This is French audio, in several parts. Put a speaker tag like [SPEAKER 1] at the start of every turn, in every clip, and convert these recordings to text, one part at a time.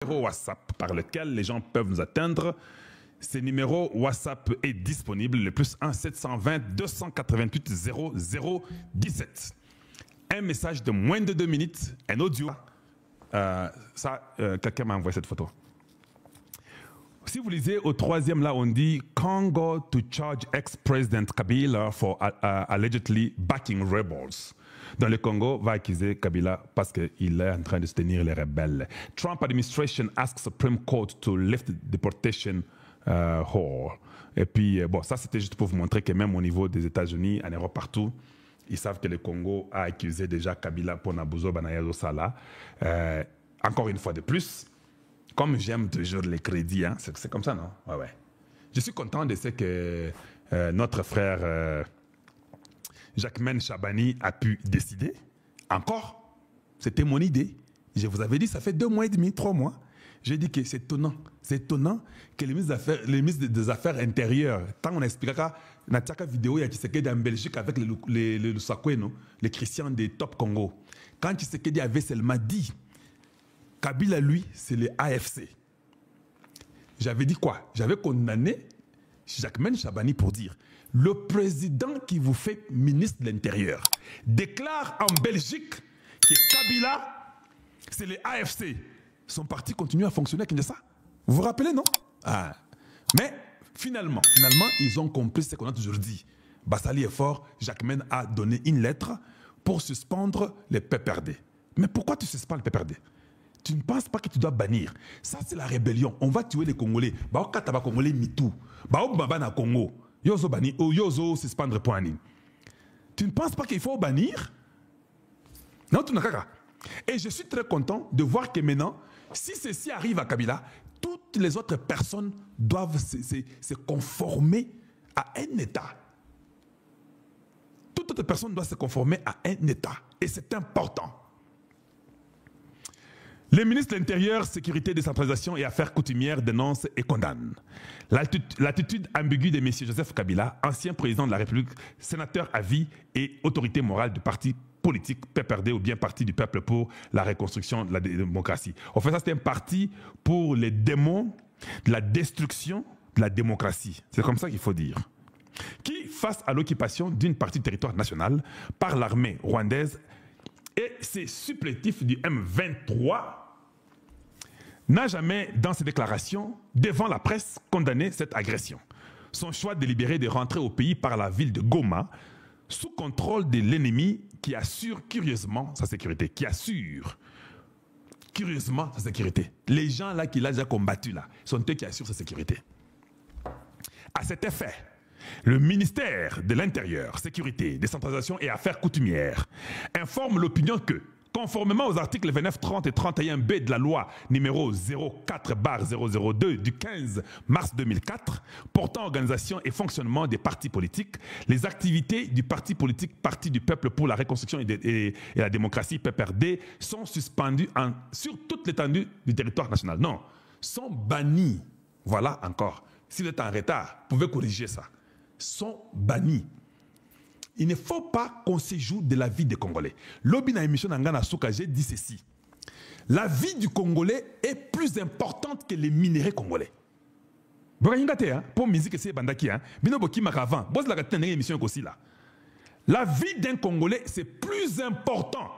[SPEAKER 1] numéro WhatsApp par lequel les gens peuvent nous atteindre. Ce numéro WhatsApp est disponible, le +1 720 288 0017. Un message de moins de 2 minutes, un audio. Quelqu'un m'a envoyé cette photo. Si vous lisez au 3e, là, on dit « Congo to charge ex-president Kabila for allegedly backing rebels ». Dans le Congo, va accuser Kabila parce qu'il est en train de soutenir les rebelles. Trump administration asks Supreme Court to lift deportation hold. Et puis, bon, ça c'était juste pour vous montrer que même au niveau des États-Unis, en Europe, partout, ils savent que le Congo a accusé déjà Kabila pour Nabuzo Banayazo Sala. Encore une fois de plus, comme j'aime toujours les crédits, hein, c'est comme ça, non? Ouais, ouais. Je suis content de ce que notre frère Jacquemaine Chabani a pu décider. Encore, c'était mon idée. Je vous avais dit, ça fait 2 mois et demi, 3 mois. J'ai dit que c'est étonnant. C'est étonnant que les ministres des Affaires intérieures, tant on expliquera, dans la vidéo, il y a Tshisekedi en Belgique avec les Lusakwe, les chrétiens des Top Congo. Quand Tshisekedi avait seulement dit, Kabila, lui, c'est les AFC. J'avais dit quoi? J'avais condamné Jacquemaine Chabani pour dire le président qui vous fait ministre de l'Intérieur déclare en Belgique que Kabila, c'est les AFC. Son parti continue à fonctionner à Kinshasa. Vous vous rappelez, non? Mais finalement, ils ont compris ce qu'on a toujours dit. Bassali est fort, Jacquemaine a donné une lettre pour suspendre les PPRD. Mais pourquoi tu suspends les PPRD? Tu ne penses pas que tu dois bannir. Ça, c'est la rébellion. On va tuer les Congolais. Bao kataba Congolais mitou. Bao babana Congo. Yozo bannir. Yozo suspendre poani. Tu ne penses pas qu'il faut bannir? Non, tu n'as qu'à. Et je suis très content de voir que maintenant, si ceci arrive à Kabila, toutes les autres personnes doivent se conformer à un État. Toute autre personne doit se conformer à un État. Et c'est important. Les ministres de l'Intérieur, Sécurité, Décentralisation et Affaires coutumières dénoncent et condamnent l'attitude ambiguë de M. Joseph Kabila, ancien président de la République, sénateur à vie et autorité morale du parti politique PPRD ou bien Parti du peuple pour la reconstruction de la démocratie. En fait, ça c'est un parti pour les démons de la destruction de la démocratie. C'est comme ça qu'il faut dire. Qui, face à l'occupation d'une partie du territoire national par l'armée rwandaise et ses supplétifs du M23, n'a jamais, dans ses déclarations, devant la presse, condamné cette agression. Son choix délibéré de rentrer au pays par la ville de Goma, sous contrôle de l'ennemi qui assure curieusement sa sécurité. Les gens là qu'il a déjà combattus là, sont eux qui assurent sa sécurité. À cet effet, le ministère de l'Intérieur, Sécurité, Décentralisation et Affaires coutumières informe l'opinion que, conformément aux articles 29, 30 et 31B de la loi numéro 04/002 du 15 mars 2004 portant organisation et fonctionnement des partis politiques, les activités du parti politique Parti du peuple pour la reconstruction et la démocratie PPRD sont suspendues sur toute l'étendue du territoire national. Non, sont bannies. Voilà encore. Si vous êtes en retard, vous pouvez corriger ça. Sont bannis. Il ne faut pas qu'on se joue de la vie des Congolais. L'obina émission Nangana Souka, j'ai dit ceci. La vie du Congolais est plus importante que les minéraux congolais. Pour musique, c'est bandaki. La vie d'un Congolais, c'est plus important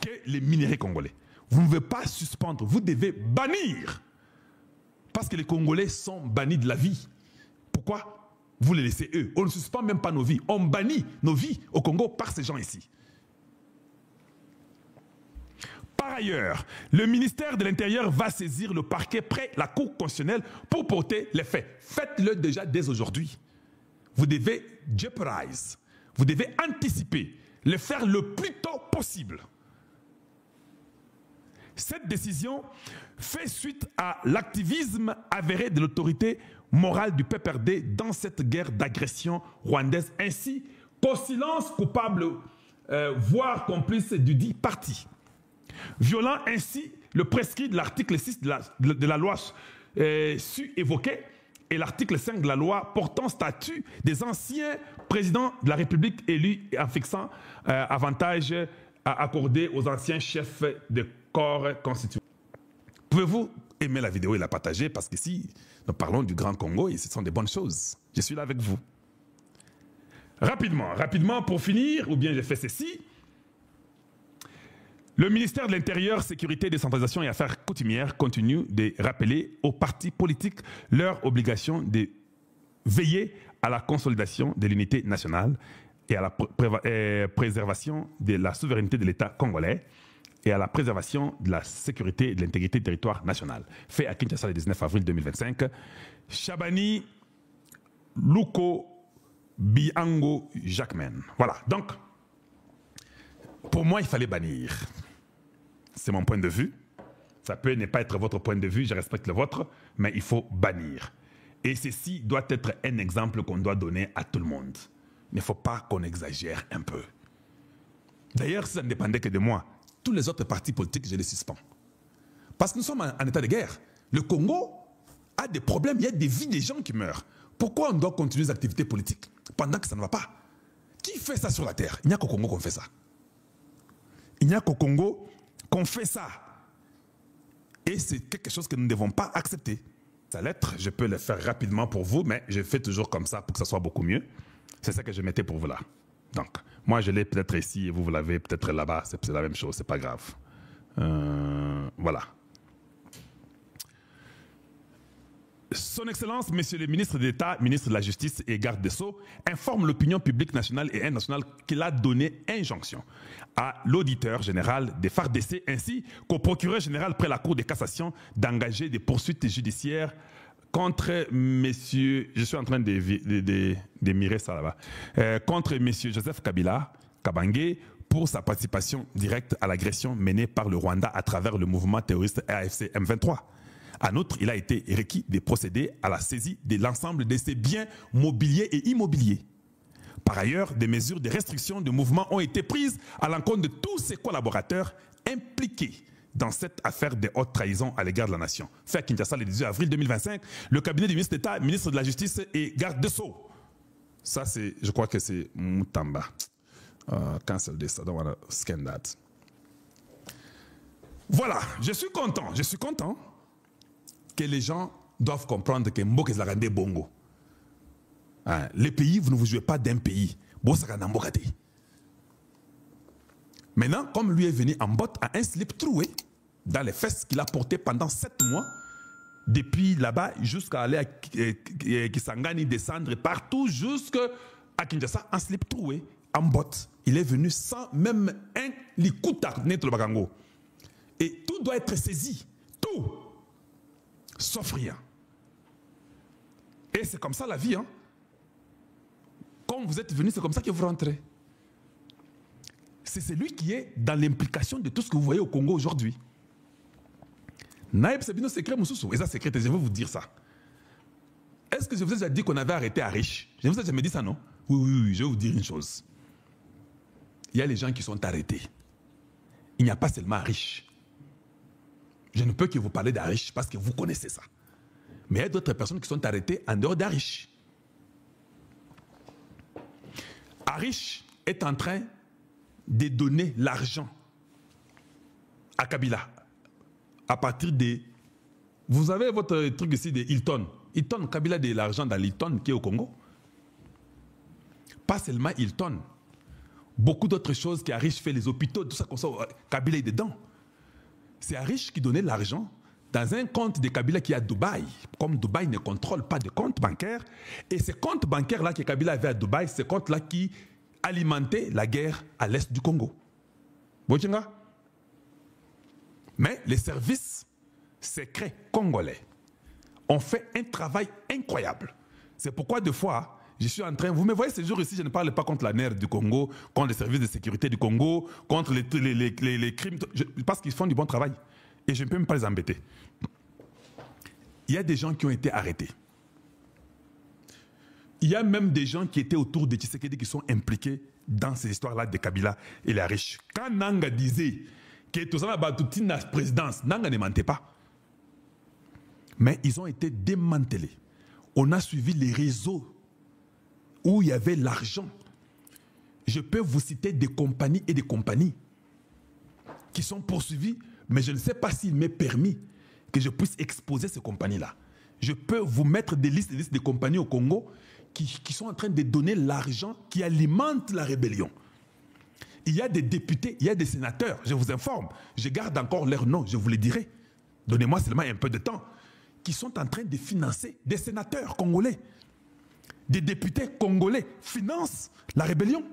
[SPEAKER 1] que les minéraux congolais. Vous ne devez pas suspendre, vous devez bannir. Parce que les Congolais sont bannis de la vie. Pourquoi? Vous les laissez eux. On ne suspend même pas nos vies. On bannit nos vies au Congo par ces gens ici. Par ailleurs, le ministère de l'Intérieur va saisir le parquet près la Cour constitutionnelle pour porter les faits. Faites-le déjà dès aujourd'hui. Vous devez jeopardize. Vous devez anticiper. Le faire le plus tôt possible. Cette décision fait suite à l'activisme avéré de l'autorité morale du PPRD dans cette guerre d'agression rwandaise, ainsi qu'au silence coupable, voire complice du dit parti. Violant ainsi le prescrit de l'article 6 de la loi su-évoquée et l'article 5 de la loi portant statut des anciens présidents de la République élus en fixant avantage à accorder aux anciens chefs de corps constitués. Pouvez-vous aimer la vidéo et la partager? Parce qu'ici, nous parlons du Grand Congo et ce sont des bonnes choses. Je suis là avec vous. Rapidement pour finir, ou bien j'ai fait ceci. Le ministère de l'Intérieur, Sécurité, Décentralisation et Affaires coutumières continue de rappeler aux partis politiques leur obligation de veiller à la consolidation de l'unité nationale et à la préservation de la souveraineté de l'État congolais et à la préservation de la sécurité et de l'intégrité du territoire national. Fait à Kinshasa le 19 avril 2025. Chabani Luko Biango Jacquemin. Voilà, donc, pour moi, il fallait bannir. C'est mon point de vue. Ça peut ne pas être votre point de vue, je respecte le vôtre, mais il faut bannir. Et ceci doit être un exemple qu'on doit donner à tout le monde. Il ne faut pas qu'on exagère un peu. D'ailleurs, si ça ne dépendait que de moi, tous les autres partis politiques, je les suspends. Parce que nous sommes en état de guerre. Le Congo a des problèmes, il y a des vies des gens qui meurent. Pourquoi on doit continuer les activités politiques pendant que ça ne va pas? Qui fait ça sur la terre? Il n'y a qu'au Congo qu'on fait ça. Il n'y a qu'au Congo qu'on fait ça. Et c'est quelque chose que nous ne devons pas accepter. Sa lettre, je peux le faire rapidement pour vous, mais je fais toujours comme ça pour que ça soit beaucoup mieux. C'est ça que je mettais pour vous là. Donc, moi je l'ai peut-être ici et vous l'avez peut-être là-bas, c'est la même chose, c'est pas grave. Voilà. Son Excellence, Monsieur le ministre d'État, ministre de la Justice et garde des Sceaux, informe l'opinion publique nationale et internationale qu'il a donné injonction à l'auditeur général des FARDC ainsi qu'au procureur général près la Cour de cassation d'engager des poursuites judiciaires contre messieurs, je suis en train de mirer ça là-bas, contre messieurs Joseph Kabila, Kabange, pour sa participation directe à l'agression menée par le Rwanda à travers le mouvement terroriste AFC M23. En outre, il a été requis de procéder à la saisie de l'ensemble de ses biens mobiliers et immobiliers. Par ailleurs, des mesures de restriction de mouvement ont été prises à l'encontre de tous ses collaborateurs impliqués dans cette affaire de haute trahison à l'égard de la nation. Fait à Kinshasa le 18 avril 2025, le cabinet du ministre d'État, ministre de la Justice et garde des Sceaux. Ça, c'est, je crois que c'est Moutamba. Cancel this, I don't want to scan that. Voilà, je suis content que les gens doivent comprendre que Mboka Zagande Bongo. Les pays, vous ne vous jouez pas d'un pays. Maintenant, comme lui est venu en botte à un slip troué dans les fesses qu'il a porté pendant 7 mois, depuis là-bas jusqu'à aller à Kisangani, descendre partout jusqu'à Kinshasa, en slip troué, en botte. Il est venu sans même un likuta net le bagango. Et tout doit être saisi. Tout. Sauf rien. Et c'est comme ça la vie. Hein? Quand vous êtes venu, c'est comme ça que vous rentrez. C'est celui qui est dans l'implication de tout ce que vous voyez au Congo aujourd'hui. Naïb Sabino secret Moussoussou. Et ça, secret, je vais vous dire ça. Est-ce que je vous ai déjà dit qu'on avait arrêté Arish? Je vous ai jamais dit ça, non? Oui, je vais vous dire une chose. Il y a les gens qui sont arrêtés. Il n'y a pas seulement Arish. Je ne peux que vous parler d'Arish parce que vous connaissez ça. Mais il y a d'autres personnes qui sont arrêtées en dehors d'Arish. Arish est en train de donner l'argent à Kabila à partir de... Vous avez votre truc ici de Hilton. Hilton, Kabila a de l'argent dans l'Hilton qui est au Congo. Pas seulement Hilton. Beaucoup d'autres choses qui Arish fait, les hôpitaux, tout ça, comme ça, Kabila est dedans. C'est Arish qui donnait l'argent dans un compte de Kabila qui est à Dubaï. Comme Dubaï ne contrôle pas de compte bancaire, et ces comptes bancaires-là que Kabila avait à Dubaï, ces comptes-là qui alimentaient la guerre à l'est du Congo. Mais les services secrets congolais ont fait un travail incroyable. C'est pourquoi, des fois, je suis en train... Vous me voyez ces jours ici, je ne parle pas contre la NER du Congo, contre les services de sécurité du Congo, contre les crimes... Parce qu'ils font du bon travail. Et je ne peux même pas les embêter. Il y a des gens qui ont été arrêtés. Il y a même des gens qui étaient autour de Tshisekedi qui sont impliqués dans ces histoires-là de Kabila et les riches. Quand Nanga disait que tout ça va toute la présidence, Nanga ne mentait pas. Mais ils ont été démantelés. On a suivi les réseaux où il y avait l'argent. Je peux vous citer des compagnies et des compagnies qui sont poursuivies, mais je ne sais pas s'il m'est permis que je puisse exposer ces compagnies-là. Je peux vous mettre des listes de compagnies au Congo qui sont en train de donner l'argent qui alimente la rébellion. Il y a des députés, il y a des sénateurs, je vous informe, je garde encore leur nom, je vous le dirai. Donnez-moi seulement un peu de temps. Qui sont en train de financer des sénateurs congolais. Des députés congolais financent la rébellion.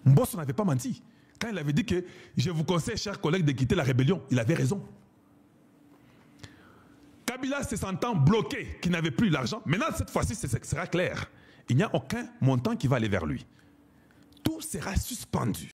[SPEAKER 1] Mbosso n'avait pas menti. Quand il avait dit que je vous conseille, chers collègues, de quitter la rébellion, il avait raison. Kabila se sentant bloqué, qui n'avait plus l'argent, maintenant cette fois-ci, ce sera clair. Il n'y a aucun montant qui va aller vers lui. Tout sera suspendu.